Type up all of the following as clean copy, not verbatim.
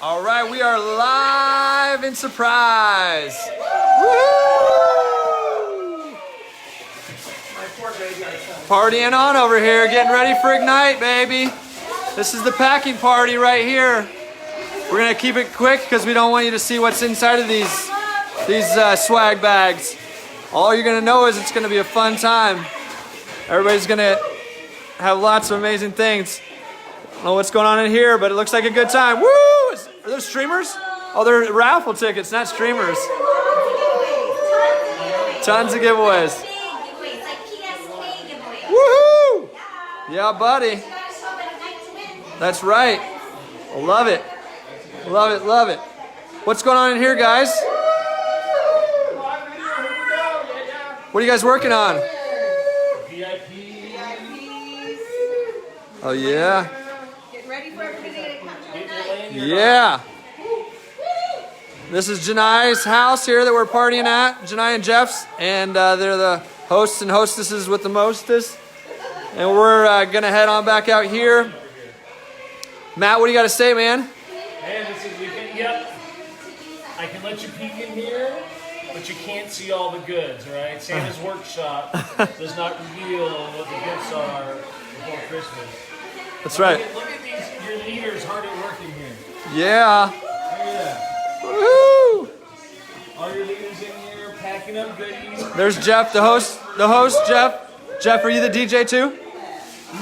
All right, we are live in Surprise. Woo! Partying on over here, getting ready for Ignite, baby. This is the packing party right here. We're gonna keep it quick because we don't want you to see what's inside of these swag bags. All you're gonna know is it's gonna be a fun time. Everybody's gonna have lots of amazing things. I don't know what's going on in here, but it looks like a good time. Woo! Are those streamers? Oh, they're raffle tickets, not streamers. Tons of giveaways. Woohoo! Yeah, buddy. That's right. I love it. Love it, love it. What's going on in here, guys? What are you guys working on? Oh, yeah. Get ready for everybody to come tonight. Yeah. This is Janai's house here that we're partying at. Janai and Jeff's. And they're the hosts and hostesses with the mostest. And we're going to head on back out here. Matt, what do you got to say, man? Man, this is, yep. I can let you peek in here, but you can't see all the goods, right? Santa's workshop does not reveal what the gifts are before Christmas. That's right. Look at these, your leaders hard at work in here. Yeah. Yeah. Woohoo! All your leaders in here packing up goodies. There's Jeff, the host. The host, Jeff. Jeff, are you the DJ too?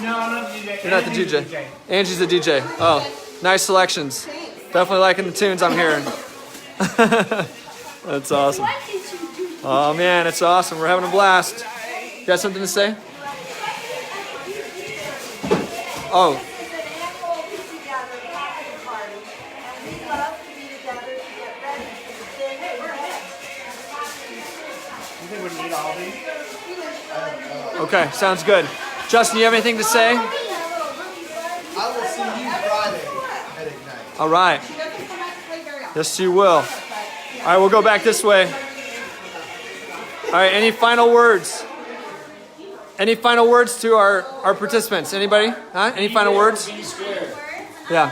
No, I'm not the DJ. You're not the DJ. Angie's the DJ. Oh, nice selections. Definitely liking the tunes I'm hearing. That's awesome. Oh man, it's awesome. We're having a blast. You got something to say? Oh. Okay, sounds good. Justin, you have anything to say? I will see you Friday at Ignite. All right. Yes, you will. All right, we'll go back this way. All right, any final words? Any final words to our participants? Anybody? Huh? Any final words? Yeah.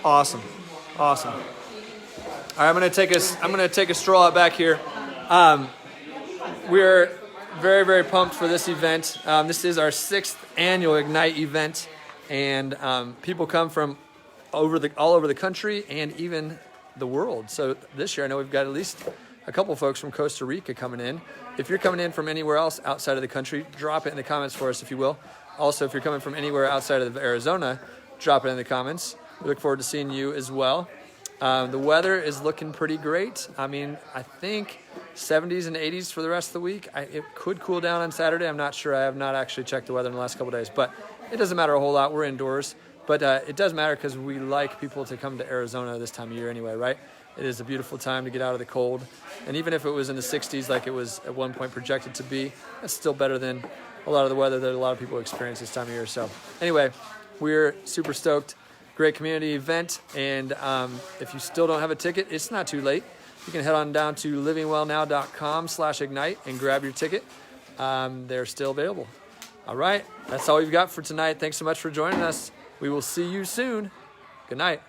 Awesome. Awesome. All right, I'm gonna take a stroll out back here. We're very, very pumped for this event. This is our 6th annual Ignite event, and people come from all over the country and even the world. So this year, I know we've got at least a couple folks from Costa Rica coming in. If you're coming in from anywhere else outside of the country, drop it in the comments for us, if you will. Also, if you're coming from anywhere outside of Arizona, drop it in the comments. We look forward to seeing you as well. The weather is looking pretty great. I mean, I think 70s and 80s for the rest of the week. It could cool down on Saturday. I'm not sure. I have not actually checked the weather in the last couple of days, but it doesn't matter a whole lot. We're indoors, but it does matter because we like people to come to Arizona this time of year anyway, right? It is a beautiful time to get out of the cold. And even if it was in the 60s like it was at one point projected to be, that's still better than a lot of the weather that a lot of people experience this time of year. So anyway, we're super stoked. Great community event, and if you still don't have a ticket, it's not too late. You can head on down to livingwellnow.com/ignite and grab your ticket. They're still available. All right, that's all we've got for tonight. Thanks so much for joining us. We will see you soon. Good night.